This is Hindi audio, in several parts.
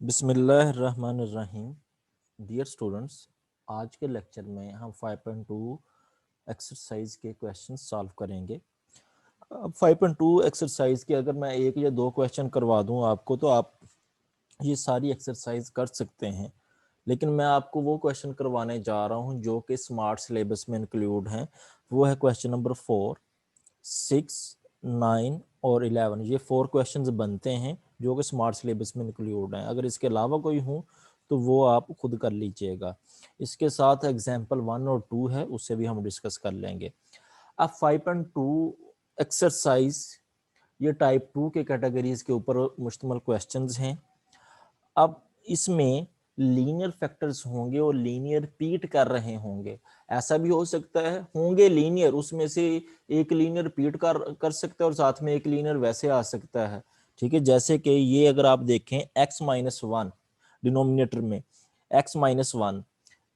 बिस्मिल्लाहिर्रहमानिर्रहीम। डियर स्टूडेंट्स, आज के लेक्चर में हम 5.2 एक्सरसाइज के क्वेश्चन सॉल्व करेंगे। अब 5.2 एक्सरसाइज के अगर मैं एक या दो क्वेश्चन करवा दूं आपको तो आप ये सारी एक्सरसाइज कर सकते हैं, लेकिन मैं आपको वो क्वेश्चन करवाने जा रहा हूं जो कि स्मार्ट सिलेबस में इंक्लूड हैं। वो है क्वेश्चन नंबर 4, 6, 9 और 11। ये 4 क्वेश्चंस बनते हैं जो कि स्मार्ट सिलेबस में इंक्लूड हैं। अगर इसके अलावा कोई हो तो वो आप खुद कर लीजिएगा। इसके साथ एग्जाम्पल 1 और 2 है, उससे भी हम डिस्कस कर लेंगे। अब 5.2 एक्सरसाइज ये टाइप 2 के कैटेगरीज के ऊपर मुश्तमिल क्वेश्चंस हैं। अब इसमें लीनियर फैक्टर्स होंगे और लीनियर रिपीट कर रहे होंगे। ऐसा भी हो सकता है होंगे लीनियर, उसमें से एक लीनियर रिपीट कर सकता है और साथ में एक लीनियर वैसे आ सकता है। ठीक है, जैसे कि ये अगर आप देखें x-1 डिनोमिनेटर में x-1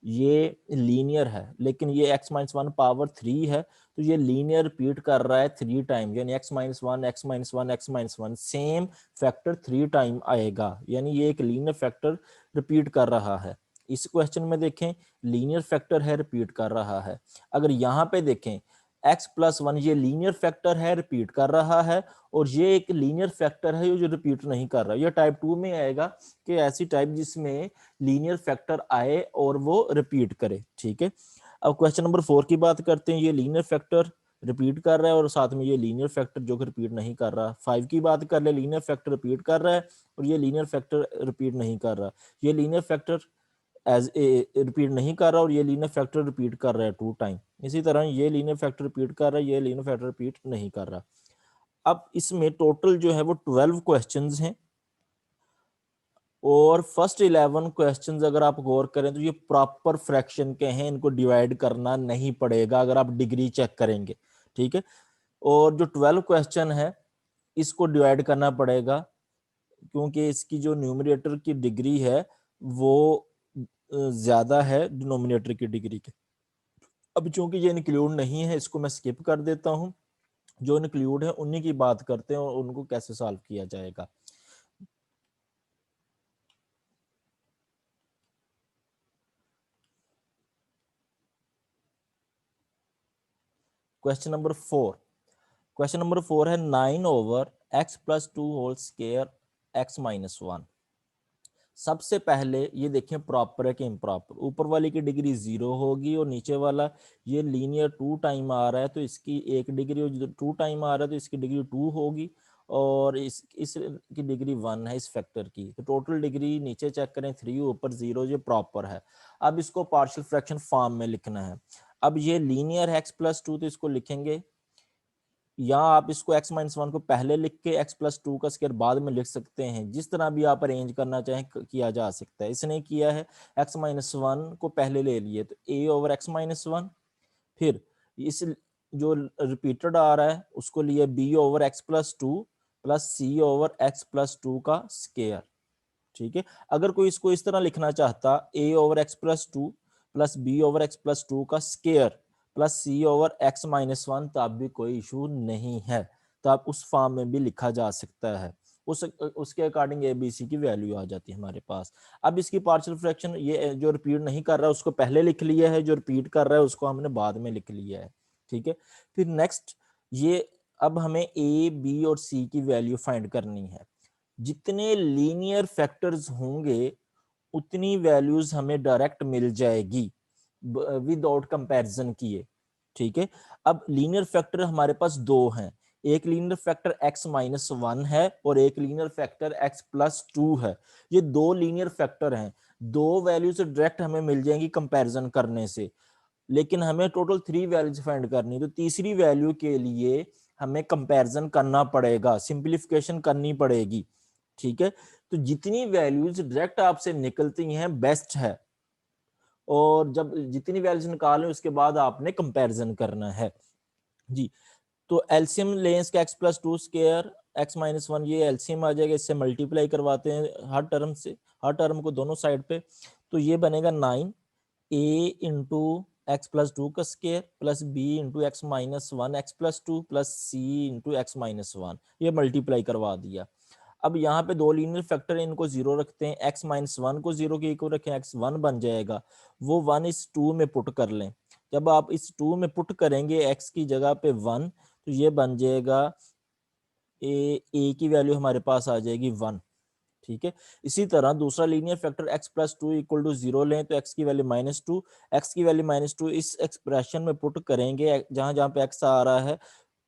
ये लीनियर है, लेकिन ये x-1 पावर 3 है, तो ये लीनियर रिपीट कर रहा है 3 टाइम, यानी x-1 x-1 x-1 same factor 3 time आएगा, यानी ये एक लीनियर फैक्टर रिपीट कर रहा है। इस क्वेश्चन में देखें लीनियर फैक्टर है, रिपीट कर रहा है। अगर यहाँ पे देखें x+1 ये लीनियर फैक्टर है, रिपीट कर रहा है, और ये एक लीनियर फैक्टर है जो रिपीट नहीं कर रहा। ये टाइप 2 में आएगा कि ऐसी टाइप जिसमें लीनियर फैक्टर आए और वो रिपीट करे। ठीक है, अब क्वेश्चन नंबर 4 की बात करते हैं। ये लीनियर फैक्टर रिपीट कर रहा है और साथ में ये लीनियर फैक्टर जो कि रिपीट नहीं कर रहा। 5 की बात कर ले, लीनियर फैक्टर रिपीट कर रहा है और ये लीनियर फैक्टर रिपीट नहीं कर रहा। ये linear factor as a repeat नहीं कर रहा और ये लीनियर फैक्टर रिपीट कर रहा है 2 टाइम। इसी तरह ये लीनियर फैक्टर रिपीट कर रहा है, ये लीनियर फैक्टर रिपीट नहीं कर रहा। अब इसमें टोटल जो है वो 12 क्वेश्चंस हैं और फर्स्ट 11 क्वेश्चंस अगर आप गौर करें तो ये प्रॉपर फ्रैक्शन के हैं, इनको डिवाइड करना नहीं पड़ेगा अगर आप डिग्री चेक करेंगे। ठीक है, और जो 12 क्वेश्चन है इसको डिवाइड करना पड़ेगा क्योंकि इसकी जो न्यूमरेटर की डिग्री है वो ज्यादा है डिनोमिनेटर की डिग्री के। अब चूंकि ये इंक्लूड नहीं है, इसको मैं स्किप कर देता हूं। जो इंक्लूड है उन्हीं की बात करते हैं और उनको कैसे सॉल्व किया जाएगा। क्वेश्चन नंबर 4, क्वेश्चन नंबर 4 है 9/x+2 होल स्क्वायर x-1। सबसे पहले ये देखें प्रॉपर है कि इम्प्रॉपर। ऊपर वाली की डिग्री 0 होगी और नीचे वाला ये लीनियर 2 टाइम आ रहा है तो इसकी एक डिग्री, और 2 टाइम आ रहा है तो इसकी डिग्री 2 होगी और इस की डिग्री 1 है इस फैक्टर की। तो टोटल डिग्री नीचे चेक करें 3, ऊपर 0, ये प्रॉपर है। अब इसको पार्शियल फ्रैक्शन फॉर्म में लिखना है। अब ये लीनियर है x+2 तो इसको लिखेंगे, या आप इसको x-1 को पहले लिख के x+2 का स्क्वायर बाद में लिख सकते हैं। जिस तरह भी आप अरेंज करना चाहें किया जा सकता है। इसने किया है x-1 को पहले ले लिए तो a/x-1, फिर इस जो रिपीटेड आ रहा है उसको लिए b/x+2 प्लस c/x+2 का स्क्वायर। ठीक है, अगर कोई इसको इस तरह लिखना चाहता a/x+2 प्लस b/x+2 का स्क्वायर प्लस c/x-1 तब भी कोई इशू नहीं है, तो आप उस फॉर्म में भी लिखा जा सकता है। उसके अकॉर्डिंग ए बी सी की वैल्यू आ जाती है हमारे पास। अब इसकी पार्शियल फ्रैक्शन, ये जो रिपीट नहीं कर रहा है उसको पहले लिख लिया है, जो रिपीट कर रहा है उसको हमने बाद में लिख लिया है। ठीक है, फिर नेक्स्ट ये अब हमें ए बी और सी की वैल्यू फाइंड करनी है। जितने लीनियर फैक्टर्स होंगे उतनी वैल्यूज हमें डायरेक्ट मिल जाएगी विदाउट कंपैरिजन किए। ठीक है, अब लीनियर फैक्टर हमारे पास दो हैं। एक लीनियर फैक्टर x-1 है और एक लीनियर फैक्टर x+2 है। ये दो लीनियर फैक्टर हैं, दो वैल्यूज डायरेक्ट हमें मिल जाएंगी कंपैरिजन करने से, लेकिन हमें टोटल 3 वैल्यूज फाइंड करनी। तो तीसरी वैल्यू के लिए हमें कंपैरिजन करना पड़ेगा, सिंपलीफिकेशन करनी पड़ेगी। ठीक है, तो जितनी वैल्यूज डायरेक्ट आपसे निकलती हैं बेस्ट है, और जब जितनी वैल्यूज निकालें उसके बाद आपने कंपैरिजन करना है जी। तो एलसीएम लें इसका x+2 स्क्वायर x-1, ये एलसीएम आ जाएगा, इससे मल्टीप्लाई करवाते हैं हर टर्म से, हर टर्म को दोनों साइड पे। तो ये बनेगा 9a/x+2 का square plus b/x-1 x+2 plus c/x-1, ये मल्टीप्लाई करवा दिया। अब यहाँ पे दो लीनियर फैक्टर है, इनको जीरो रखते हैं, x माइनस वन को जीरो के इक्वल रखें, x वन बन जाएगा, वो वन इस टू में पुट कर लें। जब आप इस टू में पुट करेंगे x की जगह पे वन, तो ये बन जाएगा ए की वैल्यू हमारे पास आ जाएगी वन। ठीक है, इसी तरह दूसरा linear factor x plus two equal to zero लें तो x की वैल्यू माइनस टू, एक्स की वैल्यू माइनस टू इस एक्सप्रेशन में पुट करेंगे जहां जहां पे x आ रहा है,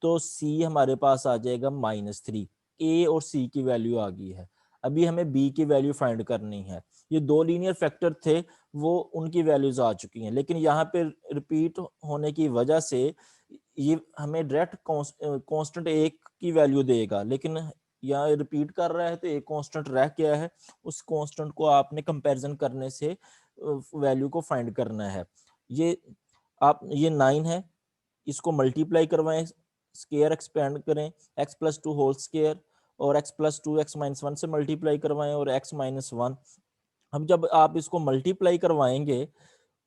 तो c हमारे पास आ जाएगा माइनस थ्री। a और c की वैल्यू आ गई है, अभी हमें b की वैल्यू फाइंड करनी है। ये दो लीनियर फैक्टर थे, वो उनकी वैल्यूज आ चुकी हैं, लेकिन यहाँ पे रिपीट होने की वजह से ये हमें डायरेक्ट कांस्टेंट एक की वैल्यू देगा, लेकिन यहाँ रिपीट कर रहा है तो एक कांस्टेंट रह गया है, उस कांस्टेंट को आपने कंपैरिजन करने से वैल्यू को फाइंड करना है। ये आप ये 9 है, इसको मल्टीप्लाई करवाएं, स्केयर एक्सपेंड करें, x plus two whole square, और x plus two x minus one से मल्टीप्लाई करवाएं, और x माइनस वन। अब जब आप इसको मल्टीप्लाई करवाएंगे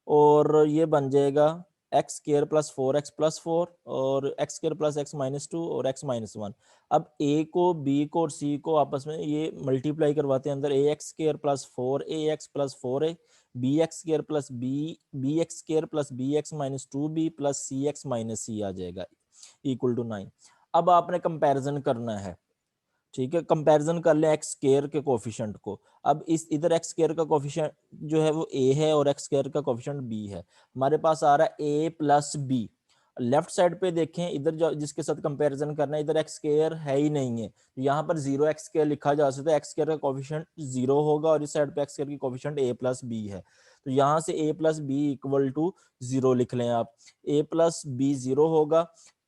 और ये बन जाएगा x square plus four x plus four, और x square plus x minus two, और एक्स माइनस वन। अब ए को, बी को और सी को आपस में ये मल्टीप्लाई करवाते हैं, अंदर a x square plus four a x plus four a, b x square plus b x square plus b x minus two b plus c x minus c आ जाएगा इक्वल टू 9। अब आपने कंपैरिजन करना है, ठीक है, कंपैरिजन कर लें एक्स स्क्वायर के कोफिशिएंट को। अब इस इधर एक्स स्क्वायर का कोफिशिएंट जो है वो a है और एक्स स्क्वायर का कोफिशिएंट b है, हमारे पास आ रहा है a plus B. Left side पे देखें, इधर जो जिसके साथ कंपैरिजन करना है, इधर एक्स स्क्वायर है ही नहीं है, तो यहाँ पर जीरो एक्स स्क्वायर लिखा जा सकता है, एक्स स्क्वायर का कोफिशिएंट जीरो होगा, और इस साइड पे एक्स स्क्वायर की कोफिशिएंट a प्लस बी है, तो यहाँ से a plus b equal to zero लिख लें आप। a प्लस बी जीरो होगा,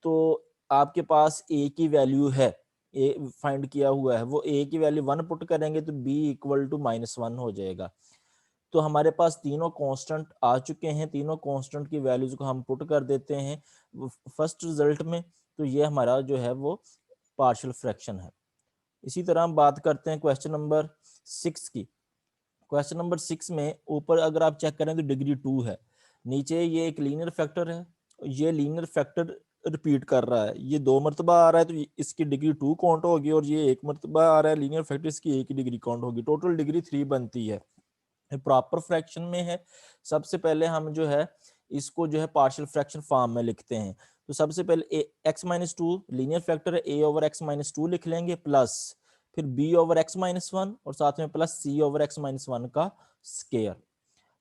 तो आपके पास a की वैल्यू है, ए फाइंड किया हुआ है, वो ए की वैल्यू वन पुट करेंगे तो b equal to minus one हो जाएगा। तो हमारे पास तीनों कांस्टेंट आ चुके हैं, तीनों कांस्टेंट की वैल्यूज को हम पुट कर देते हैं फर्स्ट रिजल्ट में, तो ये हमारा जो है वो पार्शियल फ्रैक्शन है। इसी तरह हम बात करते हैं क्वेश्चन नंबर 6 की। क्वेश्चन नंबर 6 में ऊपर अगर आप चेक करें तो डिग्री 2 है, नीचे ये एक लीनियर फैक्टर है, ये लीनियर फैक्टर रिपीट कर रहा है, ये दो मरतबा आ रहा है तो इसकी डिग्री 2 काउंट होगी, और ये एक मरतबा आ रहा है लीनियर फैक्टर, इसकी एक ही डिग्री काउंट होगी, टोटल डिग्री 3 बनती है। प्रॉपर फ्रैक्शन में है, सबसे पहले हम जो है इसको जो है पार्शियल फ्रैक्शन फॉर्म में लिखते हैं। तो सबसे पहले x minus two linear factor है, a over x minus two लिख लेंगे, प्लस फिर b over x minus one, और साथ में plus c over x minus one का स्केयर।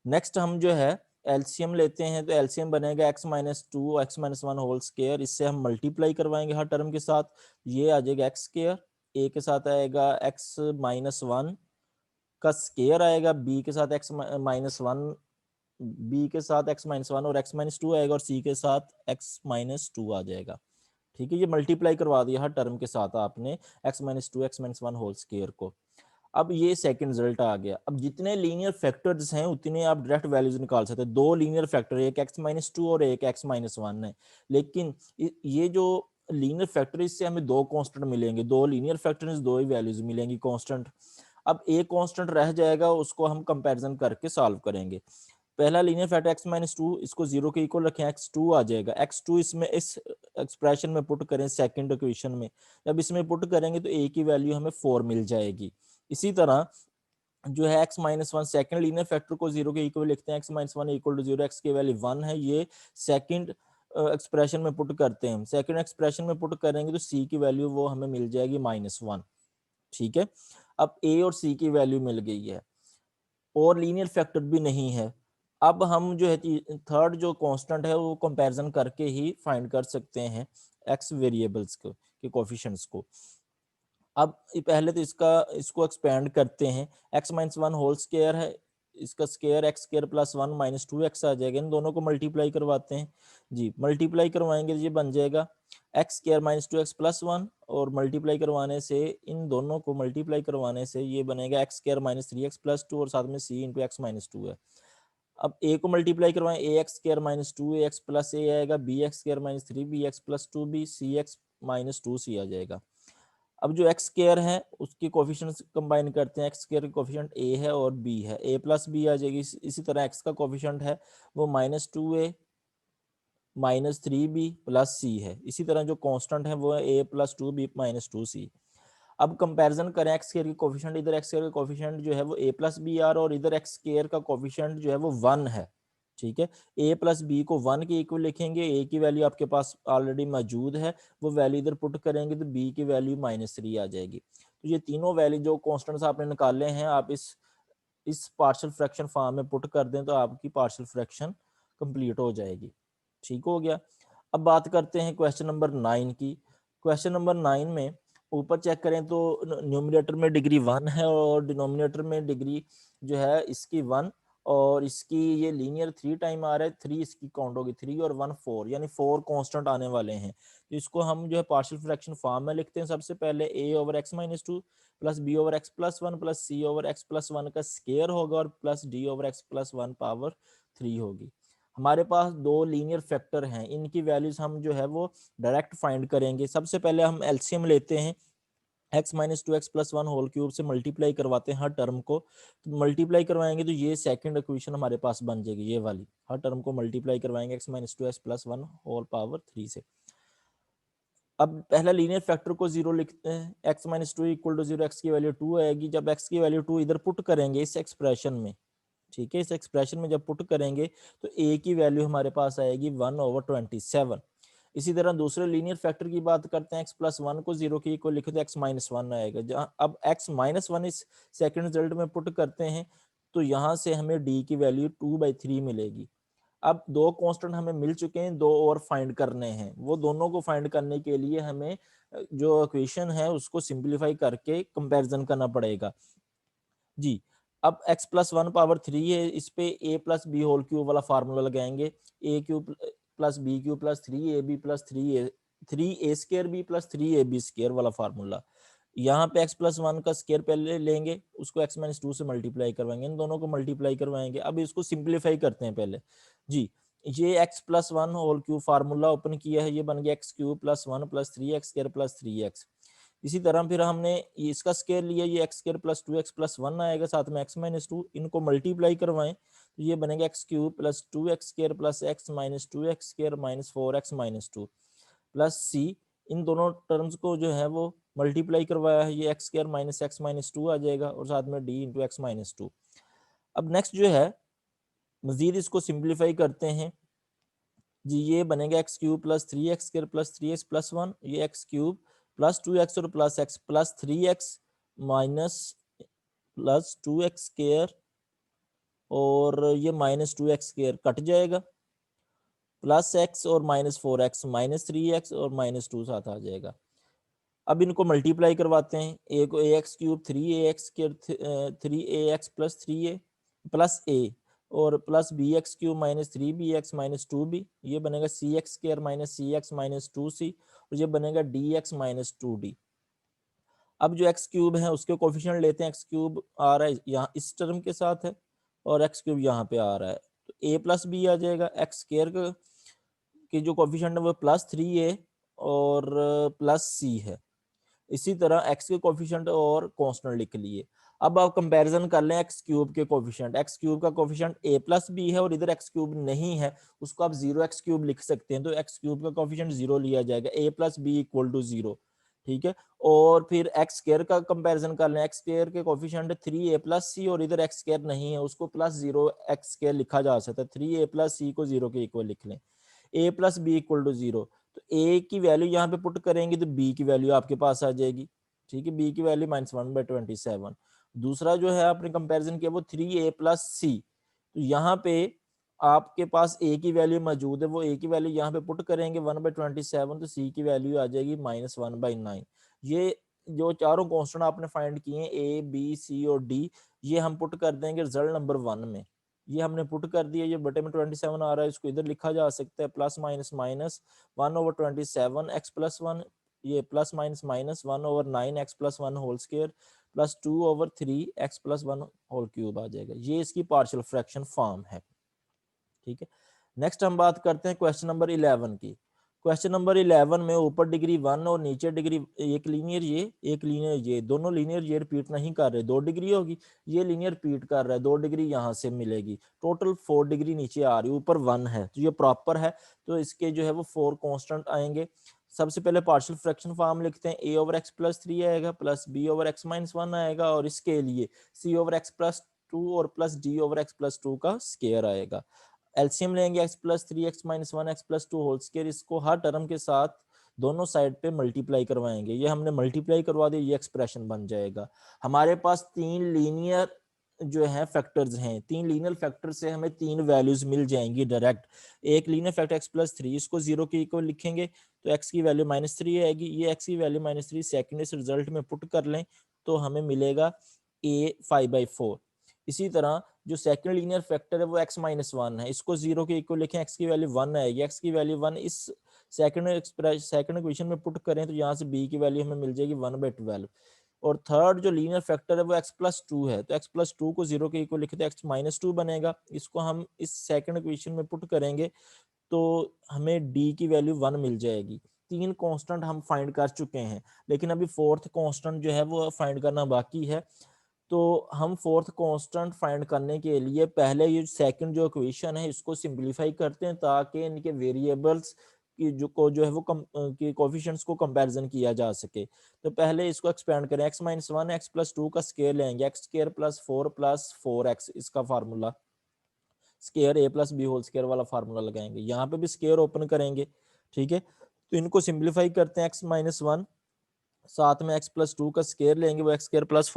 नेक्स्ट हम जो है एलसीएम लेते हैं, तो एलसीएम बनेगा x minus two x minus one whole square, इससे हम मल्टीप्लाई करवाएंगे हर टर्म के साथ, ये आ जाएगा एक्स स्केयर, ए के साथ आएगा एक्स माइनस वन का स्केयर आएगा, बी के साथ एक्स माइनस वन, बी के साथ एक्स माइनस वन और एक्स माइनस टू आएगा, और सी के साथ एक्स माइनस टू आ जाएगा। ठीक है, ये मल्टीप्लाई करवा दिया हर टर्म के साथ आपने x minus two x minus one whole square को। अब ये सेकंड रिजल्ट आ गया। अब जितने लीनियर फैक्टर्स हैं उतने आप डायरेक्ट वैल्यूज निकाल सकते हैं। दो लीनियर फैक्टर, एक एक्स माइनस टू और एक एक्स माइनस वन है, लेकिन ये जो लीनियर फैक्टर इससे हमें दो कांस्टेंट मिलेंगे, दो लीनियर फैक्टर दो ही वैल्यूज मिलेंगी कांस्टेंट। अब एक कांस्टेंट रह जाएगा, उसको हम कंपैरिजन करके सॉल्व करेंगे। पहला linear factor x minus to, इसको जीरो के इक्वल रखें, एक्स टू आ जाएगा, एक्स टू इसमें इस एक्सप्रेशन में पुट करें सेकंड इक्वेशन में, जब इसमें पुट करेंगे तो ए की वैल्यू हमें 4 मिल जाएगी। इसी तरह जो है x minus one second linear factor को जीरो के इक्वल लिखते हैं, x minus one equal to zero, x की वैल्यू वन है, ये सेकंड एक्सप्रेशन में पुट करते हैं, सेकंड एक्सप्रेशन में पुट करेंगे तो सी की वैल्यू वो हमें मिल जाएगी माइनस वन। ठीक है, अब ए और सी की वैल्यू मिल गई है, और लीनियर फैक्टर भी नहीं है। अब हम जो है थर्ड जो कांस्टेंट है वो कंपैरिजन करके ही फाइंड कर सकते हैं एक्स वेरिएबल्स को के कोफिशिएंट्स को। अब पहले तो इसको एक्सपेंड करते हैं, x minus one whole square है, इसका square x square plus one minus two x आ जाएगा, इन दोनों को मल्टीप्लाई करवाते हैं जी, मल्टीप्लाई करवाएंगे तो ये बन जाएगा x square minus two x plus one, और मल्टीप्लाई करवाने से इन दोनों को मल्टीप्लाई करवाने से ये बनेगा x square minus three x plus two, और साथ में c into x minus two है। अब ए को मल्टीप्लाई करवाएं, a x square minus two a x plus a आएगा, b x square minus three b x plus two b, c x minus two c आ जाएगा। अब जो एक्स स्केयर है उसकी कोफिशिएंट्स कंबाइन करते हैं, एक्स स्केयर की कोफिशिएंट ए है और बी है, ए प्लस बी आ जाएगी। इसी तरह एक्स का कोफिशिएंट है वो minus two a minus three b plus c है, इसी तरह जो कांस्टेंट है वो है a plus two b minus two c. अब कंपैरिजन करें एक्स स्क्वायर के कोफिशिएंट, इधर एक्स स्क्वायर का कोफिशिएंट जो है वो a प्लस बी आर और इधर एक्स स्क्वायर का कोफिशिएंट जो है वो 1 है। ठीक है, a प्लस बी को 1 के इक्वल लिखेंगे, a की वैल्यू आपके पास ऑलरेडी मौजूद है, वो वैल्यू इधर पुट करेंगे तो b की वैल्यू -3 आ जाएगी। तो ये तीनों वैल्यू जो कॉन्स्टेंट्स आपने निकाले हैं, आप इस पार्शियल फ्रैक्शन फॉर्म में पुट कर दें तो आपकी पार्शियल फ्रैक्शन कंप्लीट हो जाएगी। ठीक हो गया। अब बात करते हैं क्वेश्चन नंबर 9 की। क्वेश्चन नंबर 9 में ऊपर चेक करें तो न्यूमरेटर में डिग्री 1 है और डिनोमिनेटर में डिग्री जो है इसकी 1 और इसकी ये लीनियर 3 टाइम आ रहा है, 3 इसकी काउंट होगी, 3 और 1 4, यानी 4 कांस्टेंट आने वाले हैं। तो इसको हम जो है पार्शियल फ्रैक्शन फॉर्म में लिखते हैं। सबसे पहले a over x minus 2 plus b over x plus 1 plus c over x plus 1 का स्केयर होगा और plus d over x plus 1 power 3 होगी। हमारे पास दो लीनियर फैक्टर हैं, इनकी वैल्यूज हम जो है वो डायरेक्ट फाइंड करेंगे। सबसे पहले हम एलसीएम लेते हैं, x minus 2x plus 1 whole cube से मल्टीप्लाई करवाते हैं हर टर्म को। तो मल्टीप्लाई करवाएंगे तो ये सेकंड इक्वेशन हमारे पास बन जाएगी, ये वाली। हर टर्म को मल्टीप्लाई करवाएंगे x minus 2x plus 1 whole power 3 से। अब पहला लीनियर फैक्टर को 0 लिखते हैं, x minus 2 equal to 0, x की वैल्यू 2 आएगी। जब x की वैल्यू 2 इधर पुट करेंगे इस एक्सप्रेशन में, ठीक है, इस एक्सप्रेशन में जब पुट करेंगे तो a की वैल्यू हमारे पास आएगी 1/27। इसी तरह दूसरे लीनियर फैक्टर की बात करते हैं, x प्लस 1 को 0 के इक्वल लिखे तो x माइनस 1 आएगा। जहाँ अब x माइनस 1 इस सेकंड रिजल्ट में पुट करते हैं तो यहाँ से हमें d की वैल्यू 2/3 मिलेगी। अब दो कांस्टेंट हमें मिल चुके हैं, दो और फाइंड करने हैं। वो दोनों को फाइंड करने के लिए हमें जो इक्वेशन है उसको सिंप्लीफाई करके कंपैरिजन करना पड़ेगा जी। अब x प्लस 1 पावर 3 है, इस पे a plus b whole cube वाला फार्मूला लगाएंगे, a cube plus b cube plus 3ab plus 3a square b plus 3ab square वाला फार्मूला। यहाँ पे x प्लस 1 का स्क्वायर पहले लेंगे, उसको x माइनस 2 से मल्टीप्लाई करवाएंगे, इन दोनों को मल्टीप्लाई करवाएंगे। अब इसको सिंप्लीफाई करते हैं पहले जी। ये x plus 1 whole cube formula open किया है, ये बन गया x cube plus 1 plus 3x square plus 3x। इसी तरह फिर हमने इसका स्क्वायर लिया, ये x square plus 2x plus 1 आएगा, साथ में x माइनस 2, इनको मल्टीप्लाई करवाएं तो ये बनेगा x cube plus 2x square plus x minus 2x square minus 4x minus 2 plus c। इन दोनों टर्म्स को जो है वो मल्टीप्लाई करवाया है, ये x square minus x minus 2 आ जाएगा और साथ में d इंटू एक्स माइनस 2। अब नेक्स्ट जो है मजीद इसको सिंप्लीफाई करते हैं जी, ये बनेगा x cube plus 3x square plus 3x plus 1, ये x क्यूब प्लस 2x और plus x plus 3x minus plus 2x square और ये माइनस 2x स्क्वायर कट जाएगा, प्लस x और माइनस 4x माइनस 3x और माइनस 2 साथ आ जाएगा। अब इनको मल्टीप्लाई करवाते हैं, a को ax cube 3ax square 3ax plus 3a plus a और plus b x cube minus 3bx minus 2b, ये बनेगा c x square minus c x minus 2c और ये बनेगा डी एक्स माइनस 2d। अब जो एक्स क्यूब है उसके कोफिशिएंट लेते हैं, एक्स क्यूब आ रहा है यहाँ इस टर्म के साथ है और एक्स क्यूब यहाँ पे आ रहा है, तो a प्लस बी आ जाएगा। एक्स स्क्वायर के जो कोफिशिएंट है वो प्लस 3a और प्लस c है। इसी तरह x के कोफिशिएंट और कांस्टेंट लिख लिए। अब आप कंपैरिजन कर लें एक्स क्यूब के कोफिशिएंट, एक्स क्यूब का कोफिशिएंट a प्लस बी है और इधर एक्स क्यूब नहीं है, उसको आप 0x क्यूब लिख सकते हैं, तो एक्स क्यूब का कोफिशिएंट 0 लिया जाएगा, a plus b equal to 0। ठीक है, और फिर एक्स स्क्वायर का कंपैरिजन कर लें, एक्स स्क्वायर के कोफिशिएंट 3a प्लस सी और इधर एक्स स्क्वायर नहीं है, उसको प्लस 0x स्क्वायर लिखा जा सकता है, 3a प्लस सी को 0 के इक्वल लिख लें, a plus b equal to 0। तो a की वैल्यू यहाँ पे पुट करेंगे तो b की वैल्यू आपके पास आ जाएगी। ठीक है, b की वैल्यू -1/27। दूसरा जो है आपने कंपैरिजन किया वो 3a प्लस सी, तो यहाँ पे आपके पास a की वैल्यू मौजूद है, वो a की वैल्यू यहाँ पे पुट करेंगे 1/27, तो c की वैल्यू आ जाएगी -1/9। ये जो चारों कॉन्स्टेंट आपने फाइंड किए हैं a b c और d, ये हम पुट कर देंगे रिजल्ट नंबर 1 में। ये हमने पुट कर दिया, ये बटे में 27 आ रहा है, इसको इधर लिखा जा सकता है plus minus minus 1/27 x plus 1, ये plus minus minus 1/9 x plus 1 whole square plus 2/3 x plus 1 whole cube आ जाएगा। ये इसकी पार्शियल फ्रैक्शन फॉर्म है। ठीक है, नेक्स्ट हम बात करते हैं क्वेश्चन नंबर 11 की। क्वेश्चन नंबर 11 में ऊपर डिग्री 1 और नीचे डिग्री एक लीनियर ये दोनों लीनियर ये रिपीट नहीं कर रहे, 2 डिग्री होगी, ये लीनियर रिपीट कर रहा है, 2 डिग्री यहाँ से मिलेगी, टोटल 4 डिग्री नीचे आ रही है, ऊपर 1 है, तो ये प्रॉपर है, तो इसके जो है वो 4 कांस्टेंट आएंगे। सबसे पहले पार्शियल फ्रैक्शन फॉर्म लिखते हैं, a ओवर एक्स प्लस 3 आएगा plus b over x minus 1 आएगा, और इसके लिए c ओवर एक्स प्लस 2 और plus d over x plus 2 का स्क्वायर आएगा। एलसीएम लेंगे x plus 3 x minus 1 x plus 2 whole square, इसको हर टर्म के साथ दोनों साइड पे मल्टीप्लाई करवाएंगे। ये हमने मल्टीप्लाई करवा दिया, ये एक्सप्रेशन बन जाएगा। हमारे पास तीन लीनियर जो है फैक्टर्स हैं, तीन लीनियर फैक्टर से हमें तीन वैल्यूज मिल जाएंगी डायरेक्ट। एक लीनियर फैक्टर एक्स प्लस 3, इसको जीरो के इक्वल लिखेंगे तो एक्स की वैल्यू माइनस 3 आएगी। ये एक्स की वैल्यू माइनस 3 सेकेंड इस रिजल्ट में पुट कर लें तो हमें मिलेगा a 5/4। इसी तरह जो सेकंड लीनियर फैक्टर है वो x माइनस 1 है, इसको जीरो के इक्वल लिखें, x की वैल्यू 1 आएगी। x की वैल्यू 1 इस सेकंड इक्वेशन में पुट करें तो यहाँ से b की वैल्यू हमें मिल जाएगी 1/12। और थर्ड जो लीनियर फैक्टर है वो x प्लस 2 है, तो x प्लस 2 को जीरो के इक्वल लिखते हैं, x माइनस 2 बनेगा। इसको हम इस सेकंड इक्वेशन में पुट करेंगे तो हमें d की वैल्यू 1 मिल जाएगी। तीन कांस्टेंट हम फाइंड कर चुके हैं, लेकिन अभी फोर्थ कांस्टेंट जो है वो फाइंड करना बाकी है। तो हम फोर्थ कांस्टेंट फाइंड करने के लिए पहले ये सेकंड जो इक्वेशन है इसको सिंपलीफाई करते हैं ताकि इनके वेरिएबल्स की जो है वो के कोफिशिएंट्स को कंपैरिजन किया जा सके। तो पहले इसको एक्सपेंड करें, x माइनस 1 एक्स प्लस 2 का स्क्वायर लेंगे, एक्स स्क्वायर प्लस 4x इसका formula, square a plus b whole square वाला फार्मूला लगाएंगे। यहाँ पे भी स्क्वायर ओपन करेंगे, ठीक है। तो इनको सिंप्लीफाई करते हैं, x माइनस 1 साथ में x प्लस 2 का स्क्वायर लेंगे, वो एक्स स्क्वायर प्लस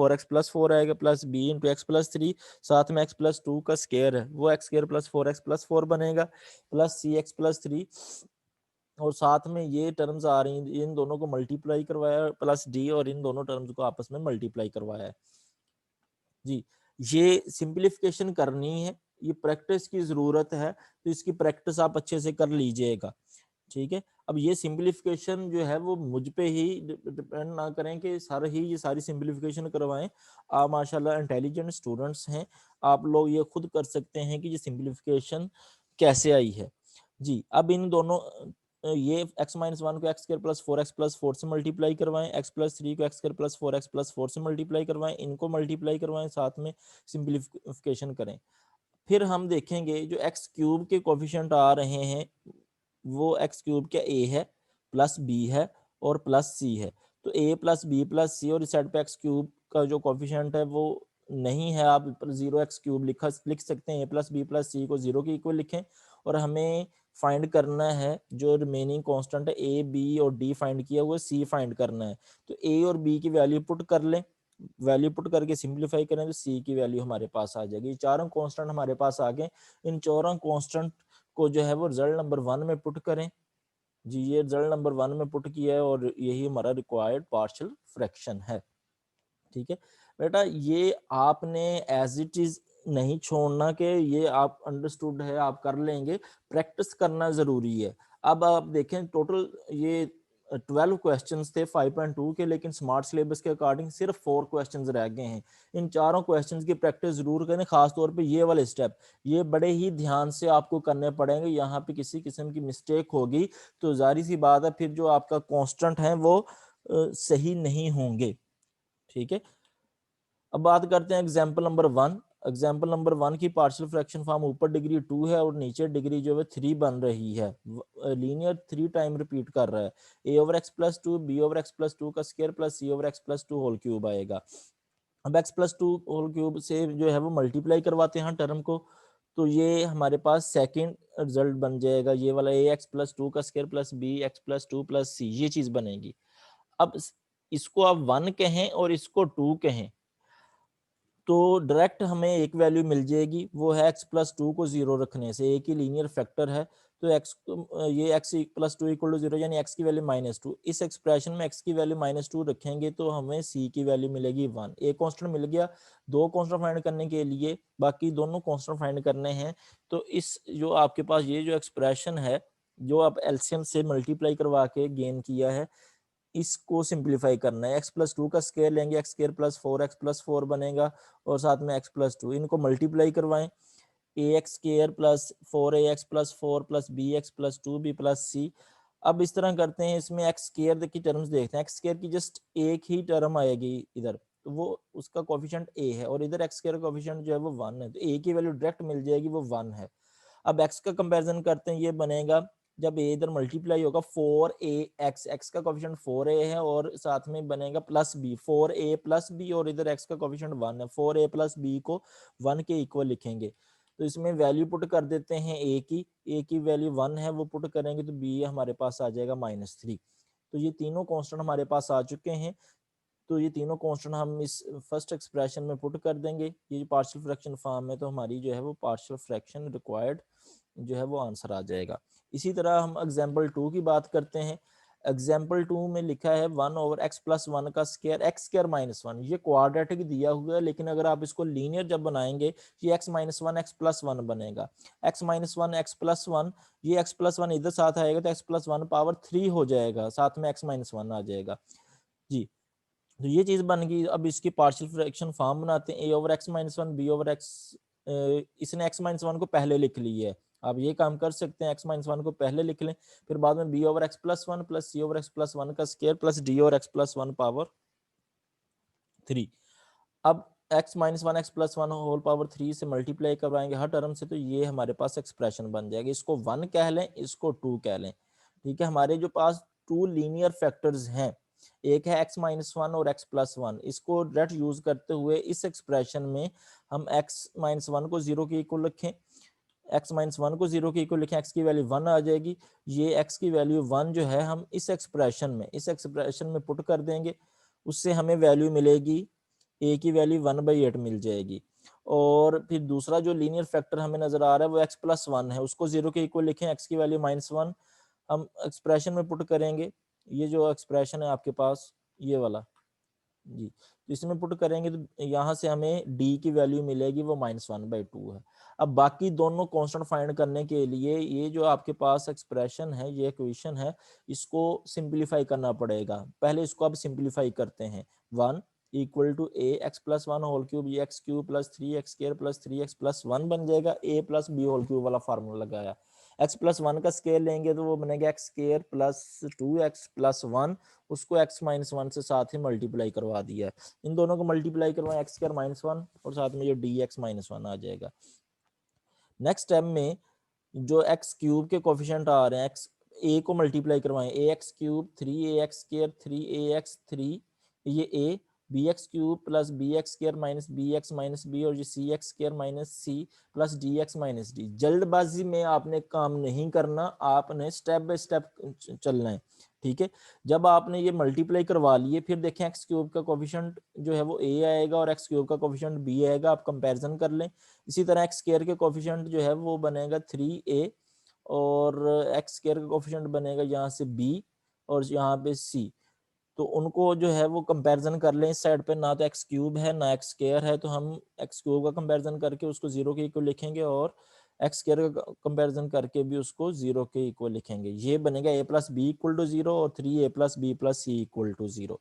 4 आएगा, plus b into x plus 3 साथ में x प्लस 2 का स्क्वायर है वो एक्स स्क्वायर प्लस 4 बनेगा, प्लस c एक्स प्लस 3 और साथ में ये टर्म्स आ रही हैं, इन दोनों को मल्टीप्लाई करवाया प्लस d और इन दोनों टर्म्स को आपस में मल्टीप्लाई करवाया है जी। ये सिंप्लीफिकेशन करनी है, ये प्रैक्टिस की जरूरत है, तो इसकी प्रैक्टिस आप अच्छे से कर लीजिएगा, ठीक है। अब ये सिंप्लीफिकेशन जो है वो मुझ पे ही डिपेंड ना करें कि सर ही ये सारी सिंप्लीफिकेशन करवाएं। आप माशाल्लाह इंटेलिजेंट स्टूडेंट्स हैं, आप लोग ये खुद कर सकते हैं कि ये सिंप्लीफिकेशन कैसे आई है जी। अब इन दोनों ये x माइनस 1 को x square plus 4x plus 4 से मल्टीप्लाई करवाएं, x प्लस 3 को x square plus 4x plus 4 से मल्टीप्लाई करवाएं, इनको मल्टीप्लाई करवाएं, साथ में सिंप्लीफिकेशन करें। फिर हम देखेंगे जो एक्स क्यूब के कोफिशिएंट आ रहे हैं वो एक्स क्यूब क्या a है प्लस b है और प्लस c है। तो a प्लस बी प्लस सी और इस साइड पे एक्स क्यूब का जो कोफिशिएंट है वो नहीं है, आप जीरो एक्स क्यूब लिख सकते हैं, a प्लस बी प्लस सी को जीरो के इक्वल लिखें। और हमें फाइंड करना है जो रिमेनिंग कांस्टेंट है a b और d फाइंड किया हुआ, c फाइंड करना है। तो a और b की वैल्यू पुट कर लें, वैल्यू पुट करके सिंप्लीफाई करें तो c की वैल्यू हमारे पास आ जाएगी। चारों कांस्टेंट हमारे पास आ गए, इन चारों कांस्टेंट को जो है वो रिजल्ट नंबर 1 में पुट करें जी। ये रिजल्ट नंबर 1 में पुट किया है और यही हमारा रिक्वायर्ड पार्शियल फ्रैक्शन है, ठीक है बेटा। ये आपने एज इट इज नहीं छोड़ना कि ये आप अंडरस्टूड है आप कर लेंगे, प्रैक्टिस करना जरूरी है। अब आप देखें टोटल ये 12 क्वेश्चंस थे 5.2 के, लेकिन स्मार्ट सिलेबस के अकॉर्डिंग सिर्फ 4 क्वेश्चंस रह गए हैं। इन चारों क्वेश्चंस की प्रैक्टिस जरूर करें, खासतौर पे ये वाले स्टेप, ये बड़े ही ध्यान से आपको करने पड़ेंगे। यहाँ पे किसी किस्म की मिस्टेक होगी तो जारी सी बात है फिर जो आपका कांस्टेंट है वो सही नहीं होंगे, ठीक है। अब बात करते हैं एग्जाम्पल नंबर 1। एग्जाम्पल नंबर 1 की पार्शियल फ्रैक्शन फॉर्म ऊपर डिग्री 2 है और नीचे डिग्री जो है 3 बन रही है, लीनियर 3 टाइम रिपीट कर रहा है। a over x plus 2 b over x plus 2 का square plus c over x plus 2 whole cube आएगा। अब x प्लस 2 होल क्यूब से जो है वो मल्टीप्लाई करवाते हैं टर्म को, तो ये हमारे पास सेकंड रिजल्ट बन जाएगा, ये वाला a एक्स प्लस 2 का square plus b x plus 2 plus c, ये चीज बनेगी। अब इसको आप 1 कहें और इसको 2 कहें तो डायरेक्ट हमें एक वैल्यू मिल जाएगी, वो है x प्लस 2 को जीरो रखने से, एक ही लीनियर फैक्टर है तो x ये x plus 2 equal to zero यानी x की वैल्यू -2। इस एक्सप्रेशन में x की वैल्यू -2 रखेंगे तो हमें c की वैल्यू मिलेगी 1। एक कांस्टेंट मिल गया, दो कांस्टेंट फाइंड करने के लिए बाकी दोनों कांस्टेंट फाइंड करने हैं। तो इस जो आपके पास ये जो एक्सप्रेशन है जो आप एलसीएम से मल्टीप्लाई करवा के गेन किया है, इसको सिंप्लीफाई करना है। एक्स प्लस 2 का स्क्वायर लेंगे, x square plus 4x plus 4 बनेगा और साथ में x प्लस 2, इनको मल्टीप्लाई करवाएं, a x square plus 4ax plus 4 plus b x plus 2b plus c। अब इस तरह करते हैं, इसमें एक्स स्क्वायर की टर्म्स देखते हैं, एक्स स्क्वायर की जस्ट एक ही टर्म आएगी इधर, तो वो उसका कोफिशिएंट a है और इधर एक्स स्क्वायर का कोफिशिएंट जो है वो 1 है, तो a की वैल्यू डायरेक्ट मिल जाएगी, वो 1 है। अब x का कंपैरिजन करते हैं, ये बनेगा जब ए इधर मल्टीप्लाई होगा 4a x का कोफिशिएंट 4a है और साथ में बनेगा plus b, 4a plus b और इधर x का कोफिशिएंट 1 है, 4a प्लस b को 1 के इक्वल लिखेंगे। तो इसमें वैल्यू पुट कर देते हैं a की वैल्यू 1 है वो पुट करेंगे तो b हमारे पास आ जाएगा -3। तो ये तीनों कांस्टेंट हमारे पास आ चुके हैं। तो ये तीनों कांस्टेंट हम इस फर्स्ट एक्सप्रेशन में पुट कर देंगे। ये पार्शियल फ्रैक्शन फॉर्म है तो हमारी जो है वो पार्शियल फ्रैक्शन रिक्वायर्ड जो है वो आंसर आ जाएगा। इसी तरह हम एग्जाम्पल 2 की बात करते हैं। एग्जाम्पल 2 में लिखा है 1/x+1 का स्क्वायर x² - 1। ये क्वाड्रेटिक दिया हुआ है, लेकिन अगर आप इसको लीनियर जब बनाएंगे ये x-1 x+1 बनेगा। x-1 x+1, ये x+1 इधर साथ आएगा तो x+1 पावर 3 हो जाएगा, साथ में x-1 आ जाएगा जी। तो ये चीज बन गई। अब इसकी पार्शियल फ्रैक्शन फॉर्म बनाते हैं a/x-1 b/x। इसने x-1 को पहले लिख लिया है, आप ये काम कर सकते हैं, x-1 को पहले लिख लें, फिर बाद में b/x+1 प्लस c/x+1 का स्क्वायर प्लस d/x+1 पावर 3। अब x-1 x+1 होल पावर 3 से मल्टीप्लाई करवाएंगे हर टर्म से, तो ये हमारे पास एक्सप्रेशन बन जाएगी। इसको 1 कह लें, इसको 2 कह लें, ठीक है। हमारे जो पास 2 लीनियर फैक्टर्स हैं, एक है x-1 और x+1। इसको डायरेक्ट यूज करते हुए इस एक्सप्रेशन में हम x-1 को 0 के इक्वल रखें, x-1 को 0 के इक्वल लिखें, x की वैल्यू 1 आ जाएगी। ये x की वैल्यू 1 जो है हम इस एक्सप्रेशन में पुट कर देंगे, उससे हमें वैल्यू मिलेगी a की वैल्यू 1/8 मिल जाएगी। और फिर दूसरा जो लीनियर फैक्टर हमें नजर आ रहा है वो x+1 है, उसको 0 के इक्वल लिखें, x की वैल्यू -1 हम एक्सप्रेशन में पुट करेंगे। ये जो एक्सप्रेशन है आपके पास ये वाला जी, तो इसमें पुट करेंगे तो यहाँ से हमें d की वैल्यू मिलेगी वो -1/2 है। अब बाकी दोनों कांस्टेंट फाइंड करने के लिए ये जो आपके पास एक्सप्रेशन है, ये इक्वेशन है, इसको सिंपलीफाई करना पड़ेगा। पहले इसको अब सिंपलीफाई करते हैं। 1 = a(x+1 होल क्यूब) ये x³ + 3x² + 3x+1 बन जाएगा। a + b होल क्यूब वाला फार्मूला लगाया। x+1 का स्केयर लेंगे तो वो बनेगा x² + 2x+1, उसको x-1 से साथ ही मल्टीप्लाई करवा दिया है। इन दोनों को मल्टीप्लाई करवाएं, x² - 1 और साथ में ये dx-1 आ जाएगा। नेक्स्ट स्टेप में जो x³ के कोफिशिएंट आ रहे हैं, x a को मल्टीप्लाई करवाएं, ax³ 3ax² 3ax3 ये a, bx³ + bx² - bx - b और ये cx² - c plus dx - d। जल्दबाजी में आपने काम नहीं करना, आपने स्टेप बाय स्टेप चलना है, ठीक है। जब आपने ये मल्टीप्लाई करवा लिए, फिर देखें x³ का कोफिशिएंट जो है वो a आएगा और x³ का कोफिशिएंट b आएगा, आप कंपैरिजन कर लें। इसी तरह x² के कोफिशिएंट जो है वो बनेगा 3a और x² का कोफिशिएंट बनेगा यहाँ से b और यहाँ पे c। तो उनको जो है वो कंपैरिजन कर लें। इस साइड पे ना तो x³ है ना x² है, तो हम x³ का कंपैरिजन करके उसको 0 के इक्वल लिखेंगे और x² का कंपैरिजन करके भी उसको 0 के इक्वल लिखेंगे। ये बनेगा a + b = 0 और 3a + b + c = 0।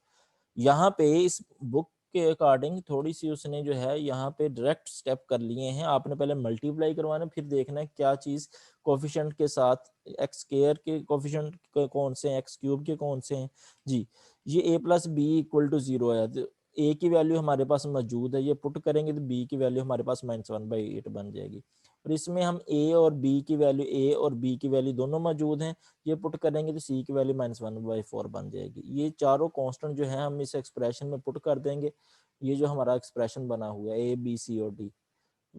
यहाँ पे इस बुक के अकॉर्डिंग थोड़ी सी उसने जो है यहाँ पे डायरेक्ट स्टेप कर लिए हैं। आपने पहले मल्टीप्लाई करवाना, फिर देखना है क्या चीज कोफिशिएंट के साथ, x² के कोफिशिएंट कौन से हैं, x³ के कौन से हैं जी। ये a + b = 0 है, तो a की वैल्यू हमारे पास मौजूद है, ये पुट करेंगे तो b की वैल्यू हमारे पास -1/8 बन जाएगी। और इसमें हम a और b की वैल्यू दोनों मौजूद हैं, ये पुट करेंगे तो c की वैल्यू -1/4 बन जाएगी। ये चारों कांस्टेंट जो है हम इस एक्सप्रेशन में पुट कर देंगे। ये जो हमारा एक्सप्रेशन बना हुआ है a b c और d,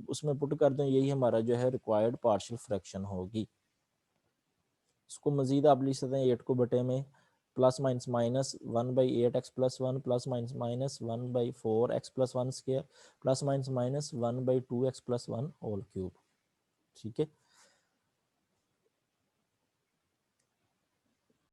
उसमें पुट कर दें, यही हमारा जो है रिक्वायर्ड पार्शियल फ्रैक्शन होगी। इसको मजीद आप लिख सकते हैं 8 को बटे में ±1/8x+1 ±1/4x+1 square ±1/2x+1 whole cube, ठीक है।